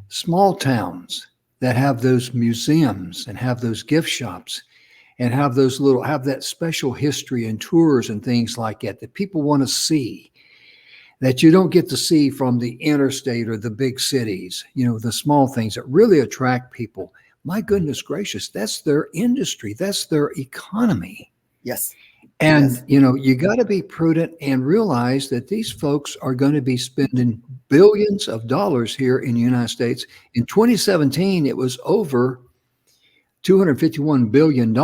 small towns that have those museums and have those gift shops and have that special history and tours and things like that people want to see, that you don't get to see from the interstate or the big cities, you know, the small things that really attract people. My goodness gracious, that's their industry. That's their economy. Yes. And, Yes. you know, you got to be prudent and realize that these folks are going to be spending billions of dollars here in the United States. In 2017, it was over $251 billion,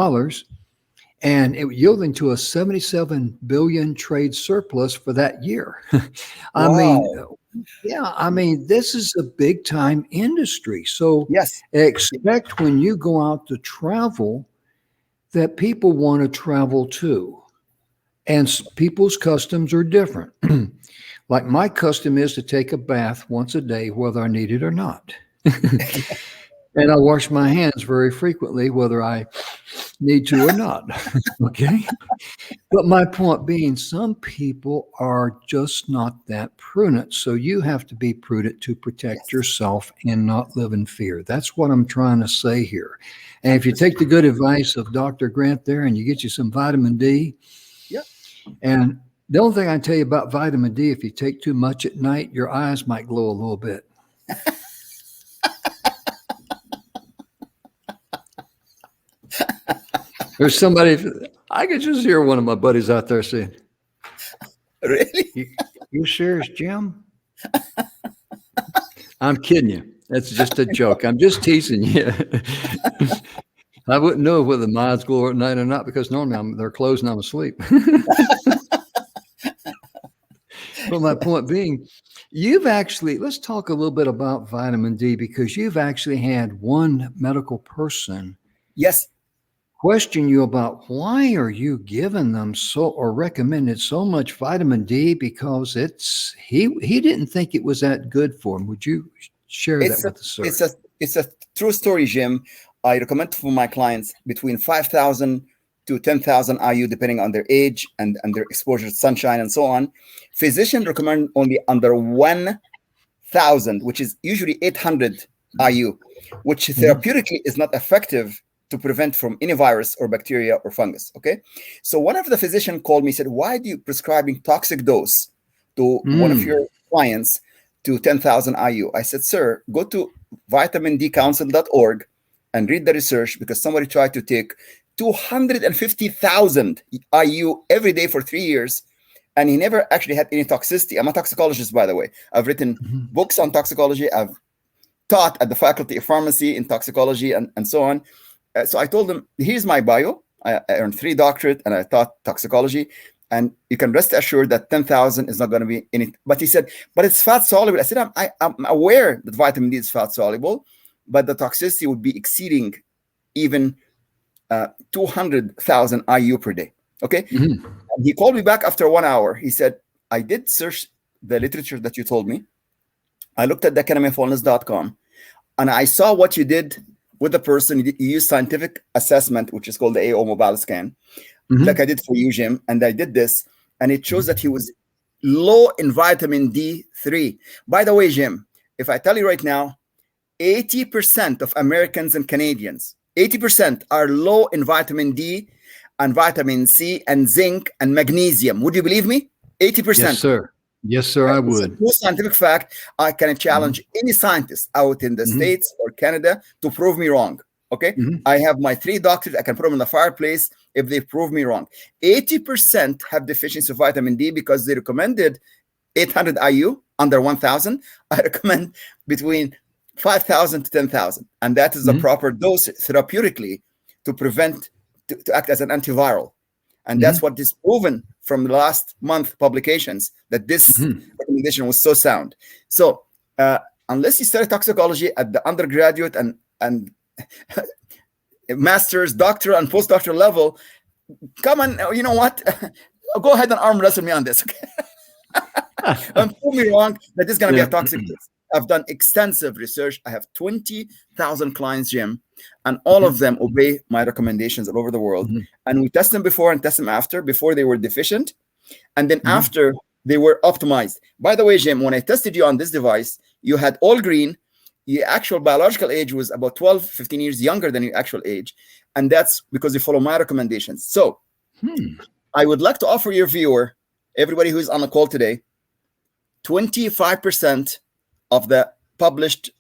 and it yielding to a 77 billion trade surplus for that year. I mean, Wow. yeah, I mean, this is a big time industry. So Yes. expect when you go out to travel that people want to travel too. And people's customs are different. Like my custom is to take a bath once a day, whether I need it or not. And I wash my hands very frequently, whether I need to or not. Okay. But my point being, some people are just not that prudent. So you have to be prudent to protect Yes. yourself and not live in fear. That's what I'm trying to say here. And if you take the good advice of Dr. Grant there and you get you some vitamin D, Yep. and the only thing I can tell you about vitamin D, if you take too much at night, your eyes might glow a little bit. There's somebody, I could just hear one of my buddies out there saying, Really? you serious, Jim? I'm kidding you. That's just a joke. I'm just teasing you. I wouldn't know whether my eyes glow at night or not because normally they're closed and I'm asleep. But my point being, let's talk a little bit about vitamin D because you've actually had one medical person Yes. question you about why are you giving them or recommended so much vitamin D because he didn't think it was that good for him. Would you share that with us, sir? It's a true story, Jim. I recommend for my clients between 5,000 to 10,000 IU, depending on their age and their exposure to sunshine and so on. Physicians recommend only under 1,000, which is usually 800 IU, which therapeutically is not effective to prevent from any virus or bacteria or fungus. Okay. So one of the physicians called me, said, why do you prescribing toxic dose to one of your clients to 10,000 IU? I said, sir, go to vitamindcouncil.org and read the research because somebody tried to take 250,000 IU every day for 3 years. And he never actually had any toxicity. I'm a toxicologist, by the way. I've written books on toxicology. I've taught at the Faculty of Pharmacy in toxicology and so on. So I told him, here's my bio. I earned 3 doctorates and I taught toxicology. And you can rest assured that 10,000 is not going to be in it. But he said, but it's fat soluble. I said, I'm aware that vitamin D is fat soluble, but the toxicity would be exceeding even 200,000 IU per day. Okay. And he called me back after 1 hour. He said, I did search the literature that you told me. I looked at the academyofwellness.com and I saw what you did with the person. You used scientific assessment, which is called the AO mobile scan, like I did for you, Jim. And I did this, and it shows that he was low in vitamin D3. By the way, Jim, if I tell you right now, 80% of Americans and Canadians, 80% are low in vitamin D and vitamin C and zinc and magnesium. Would you believe me? 80%. Yes, sir. Yes, sir, I would. It's a scientific fact. I can challenge any scientist out in the States or Canada to prove me wrong. Okay. I have my 3 doctors. I can put them in the fireplace if they prove me wrong. 80% have deficiency of vitamin D because they recommended 800 IU under 1,000. I recommend between 5,000 to 10,000. And that is a proper dose therapeutically to prevent, to act as an antiviral. And that's what is proven from the last month publications, that this recommendation was so sound. So unless you study toxicology at the undergraduate and master's, doctoral, and postdoctoral level, come on, you know what? Go ahead and arm wrestle me on this. And prove me wrong that this is going to be a toxic test. I've done extensive research. I have 20,000 clients, Jim, and all of them obey my recommendations all over the world. And we test them before and test them after. Before they were deficient, and then after they were optimized. By the way, Jim, when I tested you on this device, you had all green. Your actual biological age was about 12, 15 years younger than your actual age. And that's because you follow my recommendations. So I would like to offer your viewer, everybody who's on the call today, 25% of the published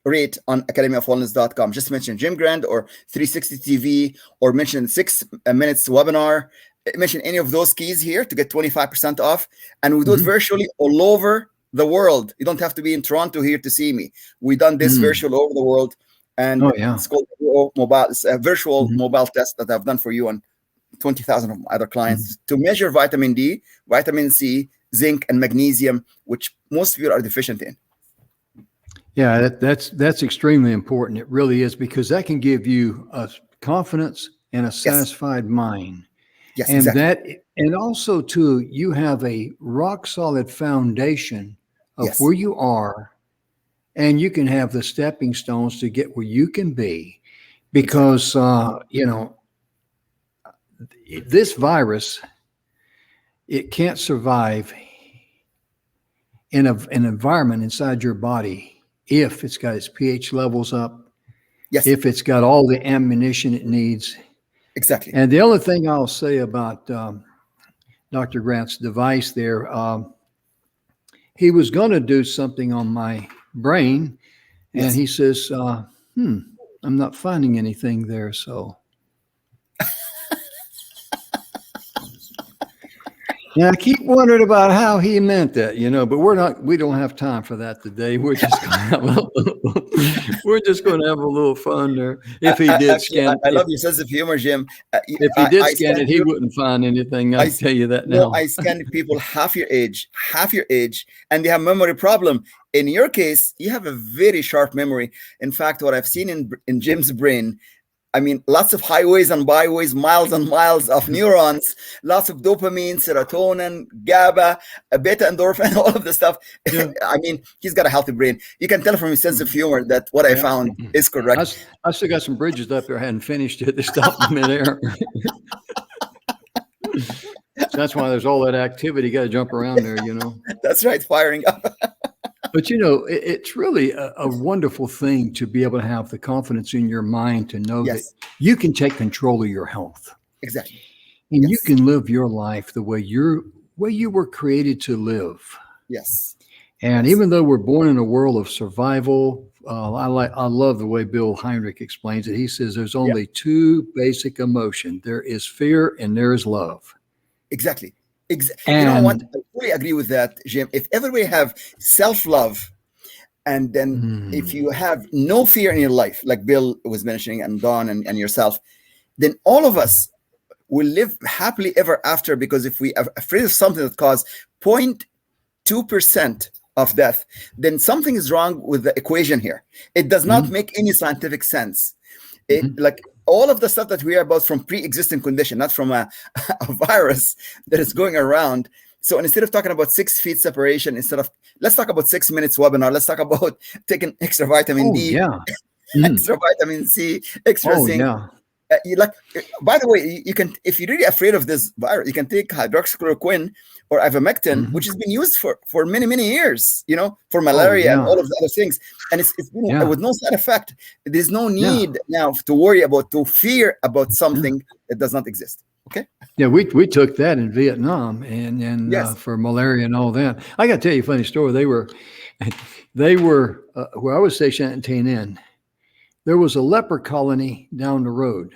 rate on academyofwellness.com. Just mention Jim Grant or 360 TV, or mention 6 minutes webinar. Mention any of those keys here to get 25% off. And we do it virtually all over the world. You don't have to be in Toronto here to see me. We've done this virtual all over the world. And it's called mobile. It's a virtual mobile test that I've done for you and 20,000 of other clients to measure vitamin D, vitamin C, zinc, and magnesium, which most people are deficient in. Yeah, that's extremely important. It really is, because that can give you a confidence and a satisfied mind. Yes, and exactly. and also too, you have a rock solid foundation of where you are, and you can have the stepping stones to get where you can be, because this virus, it can't survive in an environment inside your body if it's got its pH levels up, if it's got all the ammunition it needs. Exactly. And the only thing I'll say about Dr. Grant's device there, he was going to do something on my brain, and he says, I'm not finding anything there, so. Yeah, I keep wondering about how he meant that, but we don't have time for that today. We're just going to have a little fun there. If he did scan it. I love your sense of humor, Jim. If he did scan it, he wouldn't find anything. I tell you that now. No, I scanned people half your age, and they have memory problem. In your case, you have a very sharp memory. In fact, what I've seen in Jim's brain, I mean, lots of highways and byways, miles and miles of neurons, lots of dopamine, serotonin, GABA, beta endorphin, all of the stuff. Yeah. I mean, he's got a healthy brain. You can tell from his sense of humor that what I found is correct. I still got some bridges up there. I hadn't finished it. They stopped in midair. That's why there's all that activity. You got to jump around there, That's right, firing up. But, it's really a wonderful thing to be able to have the confidence in your mind to know that you can take control of your health. Exactly. And you can live your life the way you were created to live. Yes. And even though we're born in a world of survival, I love the way Bill Heinrich explains it. He says there's only two basic emotions. There is fear and there is love. Exactly. You know what? I fully agree with that, Jim. If everybody have self-love, and then if you have no fear in your life, like Bill was mentioning, and Don and yourself, then all of us will live happily ever after. Because if we are afraid of something that causes 0.2% of death, then something is wrong with the equation here. It does not make any scientific sense. Like all of the stuff that we hear about from pre-existing condition, not from a virus that is going around. So instead of talking about 6 feet separation, let's talk about 6 minutes webinar. Let's talk about taking extra vitamin D, extra vitamin C, extra zinc. By the way, you can, if you're really afraid of this virus, you can take hydroxychloroquine or ivermectin, which has been used for many, many years, for malaria and all of the other things. And it's been with no side effect. There's no need now to fear about something that does not exist. Okay. Yeah, we took that in Vietnam and for malaria and all that. I got to tell you a funny story. They were where I was stationed at Tay Ninh. There was a leper colony down the road.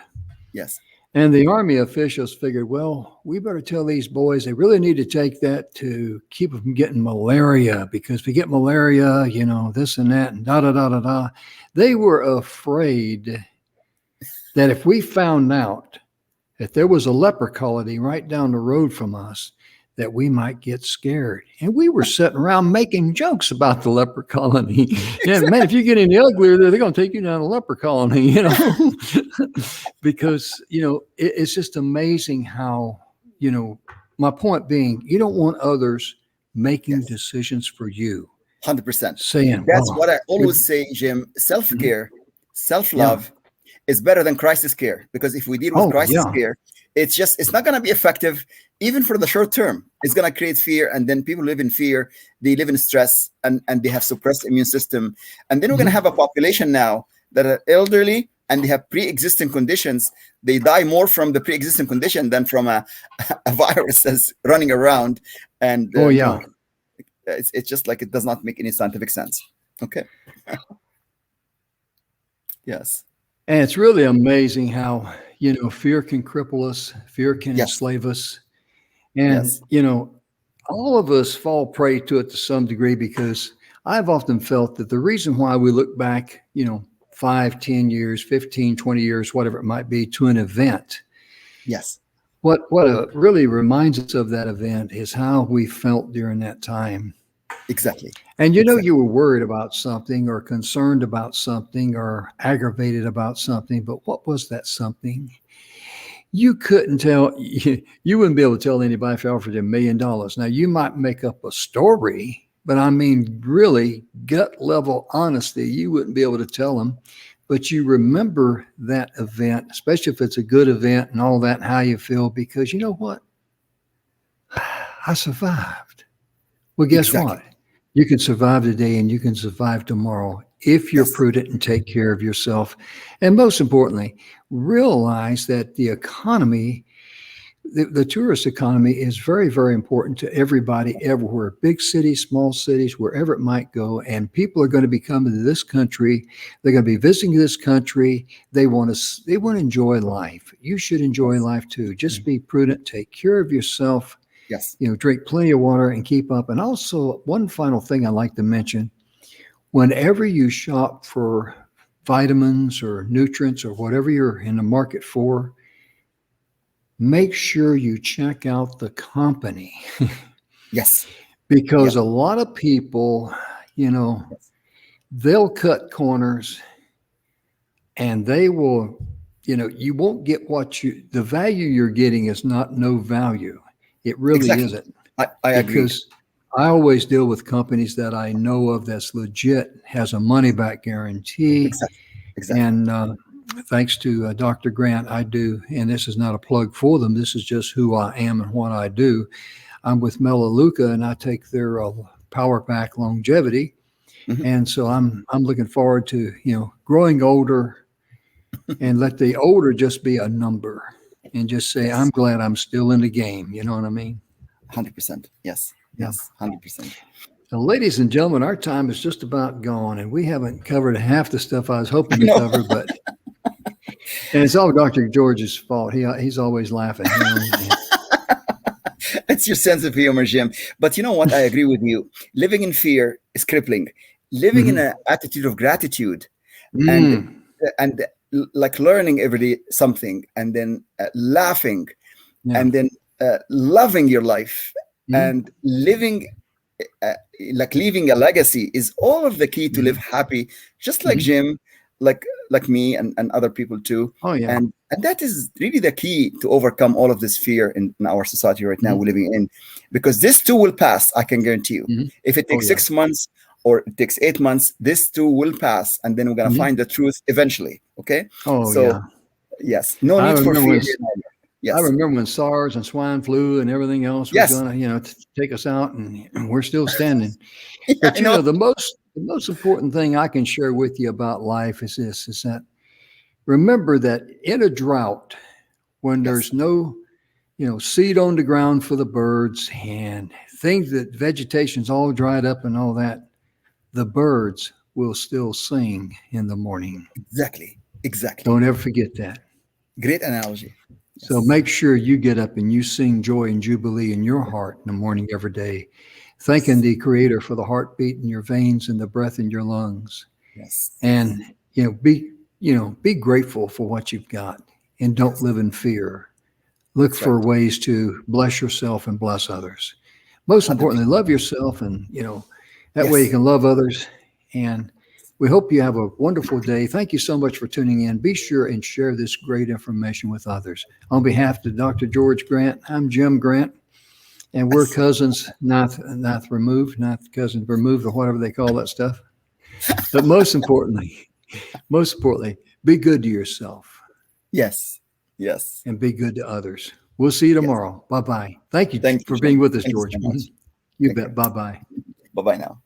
Yes. And the Army officials figured, well, we better tell these boys they really need to take that to keep them from getting malaria, because if we get malaria, this and that and da da da da da. They were afraid that if we found out that there was a leper colony right down the road from us, that we might get scared. And we were sitting around making jokes about the leper colony. Yeah, man, if you get any uglier, they're going to take you down the leper colony, because, it's just amazing how, my point being, you don't want others making decisions for you. 100%. Saying, that's what I always say, Jim. Self-care, self-love is better than crisis care, because if we deal with crisis care, it's not going to be effective even for the short term. It's going to create fear, and then people live in fear, they live in stress, and they have suppressed immune system. And then we're going to have a population now that are elderly and they have pre-existing conditions. They die more from the pre-existing condition than from a virus that's running around. And it's just like, it does not make any scientific sense. Okay. Yes. And it's really amazing how, fear can cripple us, fear can enslave us. And, all of us fall prey to it to some degree, because I've often felt that the reason why we look back, 5, 10 years, 15, 20 years, whatever it might be, to an event. Yes. What really reminds us of that event is how we felt during that time. Exactly. And you were worried about something, or concerned about something, or aggravated about something, but what was that something? You couldn't tell. You wouldn't be able to tell anybody if I offered you $1 million. Now, you might make up a story, but I mean, really gut level honesty, you wouldn't be able to tell them. But you remember that event, especially if it's a good event and all that, and how you feel, because you know what? I survived. Well, guess what? You can survive today and you can survive tomorrow if you're prudent and take care of yourself. And most importantly, realize that the economy, the tourist economy, is very, very important to everybody everywhere, big cities, small cities, wherever it might go. And people are going to be coming to this country. They're going to be visiting this country. They want to enjoy life. You should enjoy life too. Just be prudent, take care of yourself. Yes. Drink plenty of water and keep up. And also, one final thing I like to mention, whenever you shop for vitamins or nutrients or whatever you're in the market for, make sure you check out the company. Yes. Because a lot of people, they'll cut corners, and they will, you won't get the value you're getting is not no value. It really isn't. I agree. Because I always deal with companies that I know of that's legit, has a money back guarantee. Exactly. And thanks to Dr. Grant, I do, and this is not a plug for them, this is just who I am and what I do. I'm with Melaleuca, and I take their Power Pack Longevity. Mm-hmm. And so I'm looking forward to, growing older, and let the older just be a number. And just say, I'm glad I'm still in the game. You know what I mean? 100%. Yes. Yes. 100%. So, ladies and gentlemen, our time is just about gone, and we haven't covered half the stuff I was hoping to cover. But and it's all Dr. George's fault. He's always laughing. It's your sense of humor, Jim. But you know what? I agree with you. Living in fear is crippling. Living in an attitude of gratitude and like learning every day something, and then laughing, and then loving your life, and living like leaving a legacy is all of the key to live happy, just like Jim, like me and other people too. Oh yeah. And that is really the key to overcome all of this fear in our society right now we're living in, because this too will pass. I can guarantee you. If it takes 6 months or it takes 8 months, this too will pass, and then we're gonna find the truth eventually. Okay. Yes, no need for fear. Yes. I remember when SARS and swine flu and everything else was gonna, take us out, and we're still standing. But the most important thing I can share with you about life is this: is that remember that in a drought, when there's no, seed on the ground for the birds, and things that vegetation's all dried up and all that, the birds will still sing in the morning. Exactly. Don't ever forget that. Great analogy. So make sure you get up and you sing joy and jubilee in your heart in the morning every day, thanking the Creator for the heartbeat in your veins and the breath in your lungs. Yes. And be grateful for what you've got, and don't live in fear. Look for ways to bless yourself and bless others. Most importantly, love yourself, and that way you can love others. And we hope you have a wonderful day. Thank you so much for tuning in. Be sure and share this great information with others. On behalf of Dr. George Grant, I'm Jim Grant, and we're cousins, not cousins removed, or whatever they call that stuff. But most importantly, be good to yourself. Yes. And be good to others. We'll see you tomorrow. Bye-bye. Thank you for being with us, George. So you bet. Bye-bye. Bye-bye now.